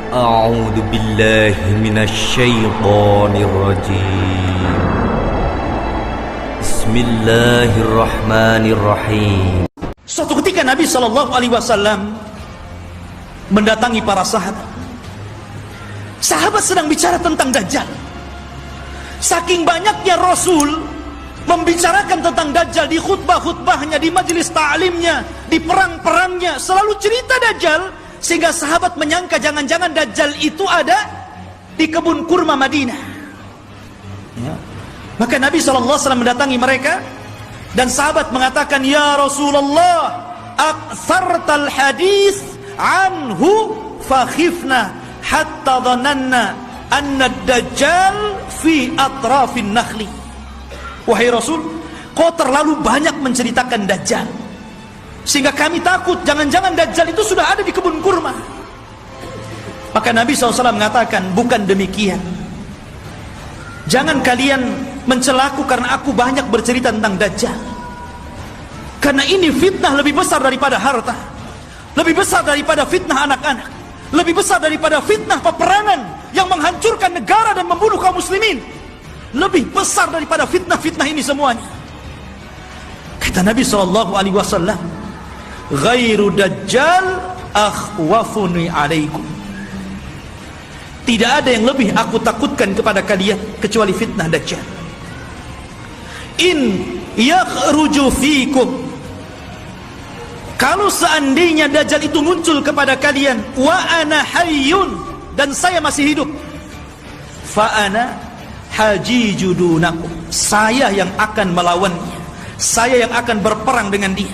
A'udzu billahi minasyaitonir rajim. Bismillahirrahmanirrahim. Suatu ketika Nabi SAW mendatangi para sahabat. Sahabat sedang bicara tentang Dajjal. Saking banyaknya Rasul membicarakan tentang Dajjal di khutbah-khutbahnya, di majelis ta'limnya, di perang-perangnya, selalu cerita Dajjal, sehingga sahabat menyangka jangan-jangan Dajjal itu ada di kebun kurma Madinah. Ya. Maka Nabi SAW mendatangi mereka, dan sahabat mengatakan, "Ya Rasulullah, aktsartal hadis anhu fakhifna hatta dhananna anna ad-dajjal fi atrafin nakhli." Wahai Rasul, kau terlalu banyak menceritakan Dajjal, sehingga kami takut jangan-jangan Dajjal itu sudah ada di kebun kurma. Maka Nabi SAW mengatakan, bukan demikian. Jangan kalian mencelaku karena aku banyak bercerita tentang Dajjal. Karena ini fitnah lebih besar daripada harta, lebih besar daripada fitnah anak-anak, lebih besar daripada fitnah peperangan yang menghancurkan negara dan membunuh kaum muslimin. Lebih besar daripada fitnah-fitnah ini semuanya. Kata Nabi SAW, "Ghairu Dajjal akhwafuni alaikum." Tidak ada yang lebih aku takutkan kepada kalian kecuali fitnah Dajjal. In yakhruju fikum, kalau seandainya Dajjal itu muncul kepada kalian, wa ana hayyun, dan saya masih hidup, fa ana hajiju dunakum, saya yang akan melawannya, saya yang akan berperang dengan dia.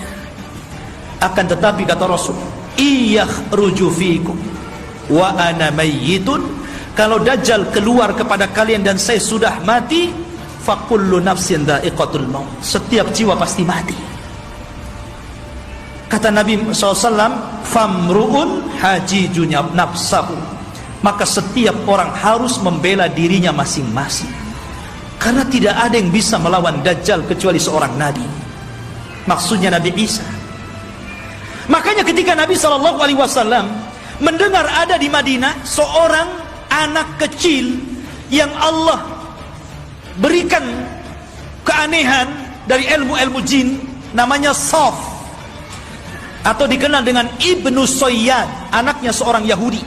Akan tetapi kata Rasul, iyakhruju fikum wa ana mayyitun, kalau Dajjal keluar kepada kalian dan saya sudah mati, fakullu nafsin dha'iqatul maut, setiap jiwa pasti mati. Kata Nabi SAW, famru'un hajijunya nafsahu, maka setiap orang harus membela dirinya masing-masing, karena tidak ada yang bisa melawan Dajjal kecuali seorang Nabi, maksudnya Nabi Isa. Makanya ketika Nabi SAW mendengar ada di Madinah seorang anak kecil yang Allah berikan keanehan dari ilmu-ilmu jin, namanya Saf, atau dikenal dengan Ibnu Sayyad, anaknya seorang Yahudi.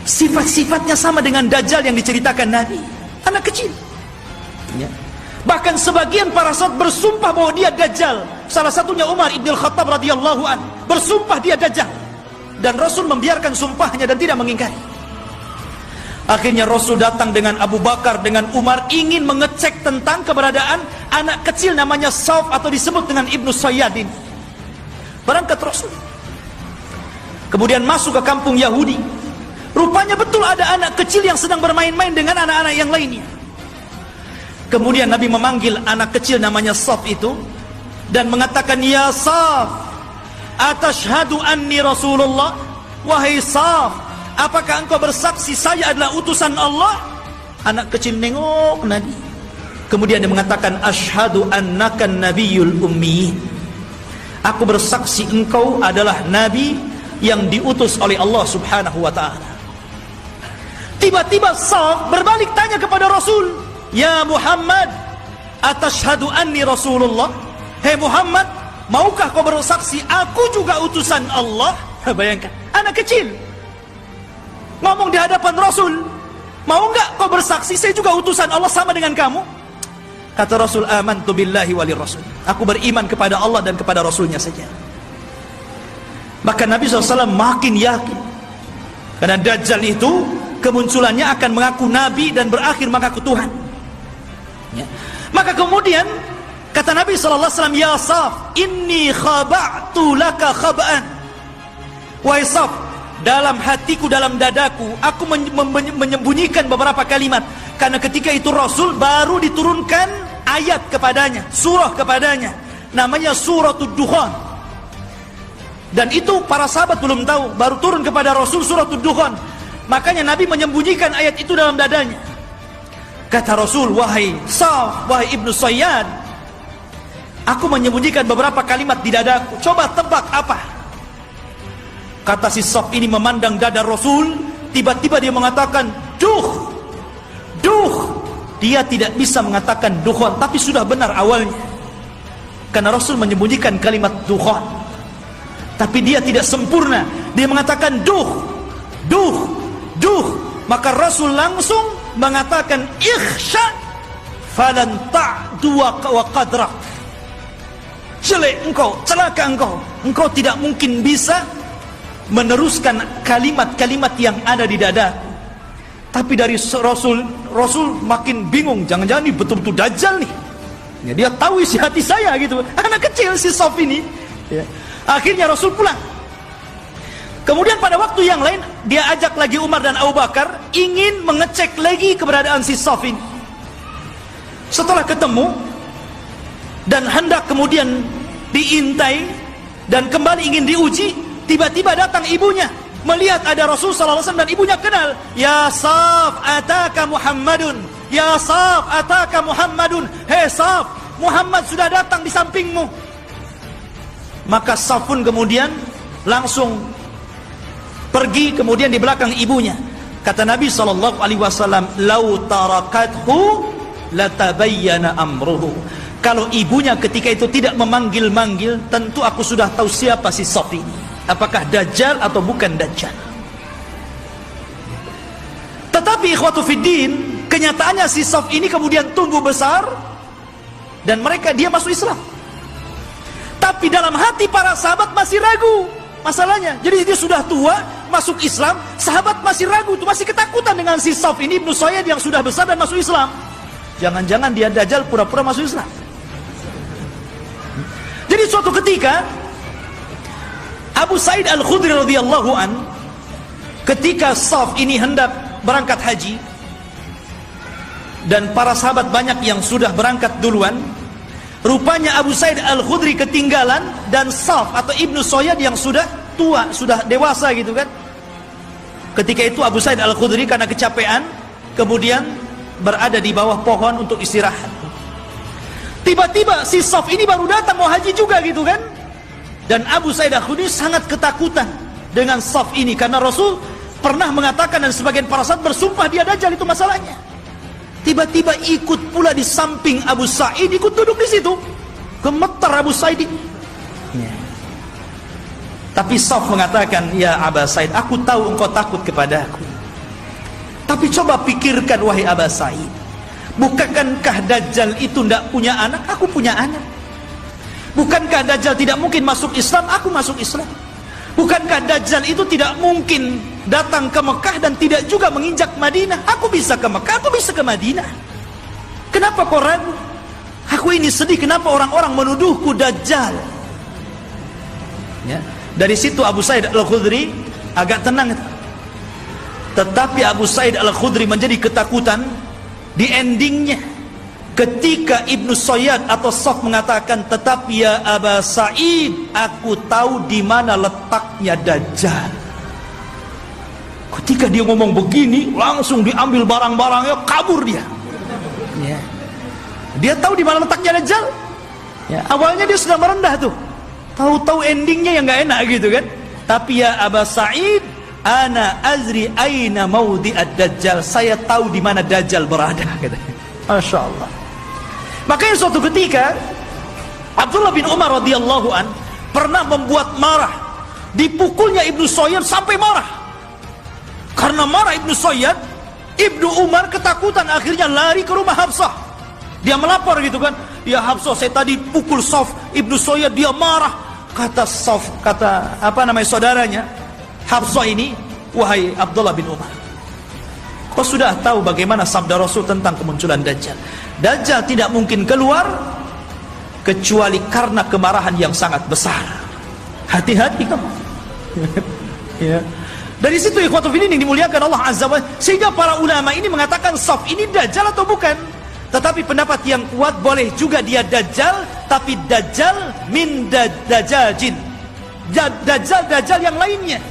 Sifat-sifatnya sama dengan Dajjal yang diceritakan Nabi, anak kecil. Ya. Bahkan sebagian para sahabat bersumpah bahwa dia Dajjal. Salah satunya Umar ibn al-Khattab radhiyallahu an, bersumpah dia Dajjal, dan Rasul membiarkan sumpahnya dan tidak mengingkari. Akhirnya Rasul datang dengan Abu Bakar, dengan Umar, ingin mengecek tentang keberadaan anak kecil namanya Sauf, atau disebut dengan Ibnu Sayyadin. Berangkat Rasul, kemudian masuk ke kampung Yahudi. Rupanya betul ada anak kecil yang sedang bermain-main dengan anak-anak yang lainnya. Kemudian Nabi memanggil anak kecil namanya Saf itu dan mengatakan, "Ya Saf, atashhadu anni Rasulullah?" Wahai Saf, apakah engkau bersaksi saya adalah utusan Allah? Anak kecil nengok Nabi. Kemudian dia mengatakan, "Ashhadu annaka nabiyyul ummi." Aku bersaksi engkau adalah nabi yang diutus oleh Allah Subhanahu wa ta'ala. Tiba-tiba Saf berbalik tanya kepada Rasul, "Ya Muhammad, atashhadu anni Rasulullah?" Hei Muhammad, maukah kau bersaksi aku juga utusan Allah? Bayangkan, anak kecil ngomong di hadapan Rasul, mau enggak kau bersaksi saya juga utusan Allah sama dengan kamu? Kata Rasul, amantu billahi walir rasul, aku beriman kepada Allah dan kepada Rasulnya saja. Maka Nabi SAW makin yakin, karena Dajjal itu kemunculannya akan mengaku Nabi dan berakhir mengaku Tuhan. Ya. Maka kemudian kata Nabi SAW, "Ya Saf, inni khaba'tu laka khaba'an." Wahai Saf, dalam hatiku, dalam dadaku, aku menyembunyikan beberapa kalimat, karena ketika itu Rasul baru diturunkan ayat kepadanya, surah kepadanya, namanya Suratul Dukhan. Dan itu para sahabat belum tahu, baru turun kepada Rasul Suratul Dukhan. Makanya Nabi menyembunyikan ayat itu dalam dadanya. Kata Rasul, "Wahai Saf, wahai Ibnu Sayyad, aku menyembunyikan beberapa kalimat di dadaku, coba tebak apa?" Kata si Saf ini memandang dada Rasul, tiba-tiba dia mengatakan, duh, duh. Dia tidak bisa mengatakan dukhon, tapi sudah benar awalnya. Karena Rasul menyembunyikan kalimat dukhon. Tapi dia tidak sempurna. Dia mengatakan duh, duh, duh. Maka Rasul langsung mengatakan ikhsha falan ta'du wa qadrak. Jelek engkau, celaka engkau. Engkau tidak mungkin bisa meneruskan kalimat-kalimat yang ada di dada. Tapi dari Rasul makin bingung, jangan-jangan ini betul-betul Dajjal nih. Ya, dia tahu isi hati saya gitu. Anak kecil si Saf ini. Ya. Akhirnya Rasul pulang. Kemudian pada waktu yang lain dia ajak lagi Umar dan Abu Bakar ingin mengecek lagi keberadaan si Saf ini. Setelah ketemu dan hendak kemudian diintai dan kembali ingin diuji, tiba-tiba datang ibunya, melihat ada Rasul sallallahu alaihi wasallam dan ibunya kenal. Ya Saf, ataka Muhammadun. Ya Saf, ataka Muhammadun. Hei Saf, Muhammad sudah datang di sampingmu. Maka Saf pun kemudian langsung pergi kemudian di belakang ibunya. Kata Nabi sallallahu alaihi wasallam, "Lau tarakathu latabayyana amruhu." Kalau ibunya ketika itu tidak memanggil-manggil, tentu aku sudah tahu siapa si Saf ini. Apakah Dajjal atau bukan Dajjal. Tetapi ikhwatu fiddin, kenyataannya si Saf ini kemudian tumbuh besar dan dia masuk Islam. Tapi dalam hati para sahabat masih ragu masalahnya. Jadi dia sudah tua, masuk Islam, sahabat masih ragu, masih ketakutan dengan si Saf ini Ibnu Sayyad yang sudah besar dan masuk Islam. Jangan-jangan dia Dajjal pura-pura masuk Islam. Jadi suatu ketika Abu Sa'id Al-Khudri radhiyallahu an, ketika Saf ini hendak berangkat haji dan para sahabat banyak yang sudah berangkat duluan, rupanya Abu Sa'id Al-Khudri ketinggalan dan Saf atau Ibnu Sayyad yang sudah tua, sudah dewasa gitu kan. Ketika itu Abu Sa'id Al-Khudri karena kecapean kemudian berada di bawah pohon untuk istirahat. Tiba-tiba si Saf ini baru datang mau haji juga gitu kan. Dan Abu Sa'id Al-Khudri sangat ketakutan dengan Saf ini karena Rasul pernah mengatakan dan sebagian para sahabat bersumpah dia Dajjal, itu masalahnya. Tiba-tiba ikut pula di samping Abu Sa'id, ikut duduk di situ. Gemetar Abu Sa'id. Ya. Tapi Saf mengatakan, "Ya Abu Sa'id, aku tahu engkau takut kepadaku. Tapi coba pikirkan wahai Abu Sa'id, bukankah Dajjal itu tidak punya anak? Aku punya anak. Bukankah Dajjal tidak mungkin masuk Islam? Aku masuk Islam. Bukankah Dajjal itu tidak mungkin datang ke Mekah dan tidak juga menginjak Madinah? Aku bisa ke Mekah, aku bisa ke Madinah. Kenapa kau ragu? Aku ini sedih, kenapa orang-orang menuduhku Dajjal?" Ya. Dari situ Abu Sa'id Al-Khudri agak tenang. Tetapi Abu Sa'id Al-Khudri menjadi ketakutan di endingnya. Ketika Ibnu Sayyad atau Saf mengatakan, "Tetapi ya Aba Sa'id, aku tahu di mana letaknya Dajjal." Ketika dia ngomong begini, langsung diambil barang-barangnya, kabur dia. Ya. Dia tahu di mana letaknya Dajjal. Ya, awalnya dia sudah merendah tuh. Tahu-tahu endingnya yang nggak enak gitu kan. Tapi ya Aba Sa'id, ana azri aina maudhi'ad Dajjal. Saya tahu di mana Dajjal berada, katanya. Masya Allah. Makanya suatu ketika Abdullah bin Umar radhiyallahu an pernah membuat marah, dipukulnya Ibnu Sayyad sampai marah. Karena marah Ibnu Sayyad, Ibnu Umar ketakutan, akhirnya lari ke rumah Hafsah. Dia melapor gitu kan, "Ya Hafsah, saya tadi pukul Saf, Ibnu Sayyad dia marah." Kata Saf, saudaranya Hafsah ini, "Wahai Abdullah bin Umar, kau sudah tahu bagaimana sabda Rasul tentang kemunculan Dajjal. Dajjal tidak mungkin keluar kecuali karena kemarahan yang sangat besar. Hati-hati kamu." Ya. Dari situ ikhwatu fillah yang dimuliakan Allah Azza wa Jalla, sehingga para ulama ini mengatakan Saf ini Dajjal atau bukan. Tetapi pendapat yang kuat, boleh juga dia Dajjal, tapi Dajjal min Dajjajin. Dajjal yang lainnya.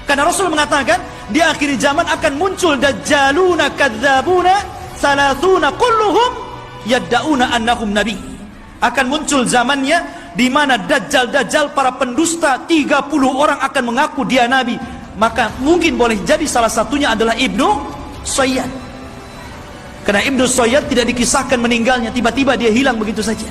Karena Rasul mengatakan di akhir zaman akan muncul Dajjaluna kadzabuna salatuna kulluhum yadda'una annahum nabi. Akan muncul zamannya di mana dajjal-dajjal para pendusta 30 orang akan mengaku dia nabi, maka mungkin boleh jadi salah satunya adalah Ibnu Sayyad. Karena Ibnu Sayyad tidak dikisahkan meninggalnya, tiba-tiba dia hilang begitu saja.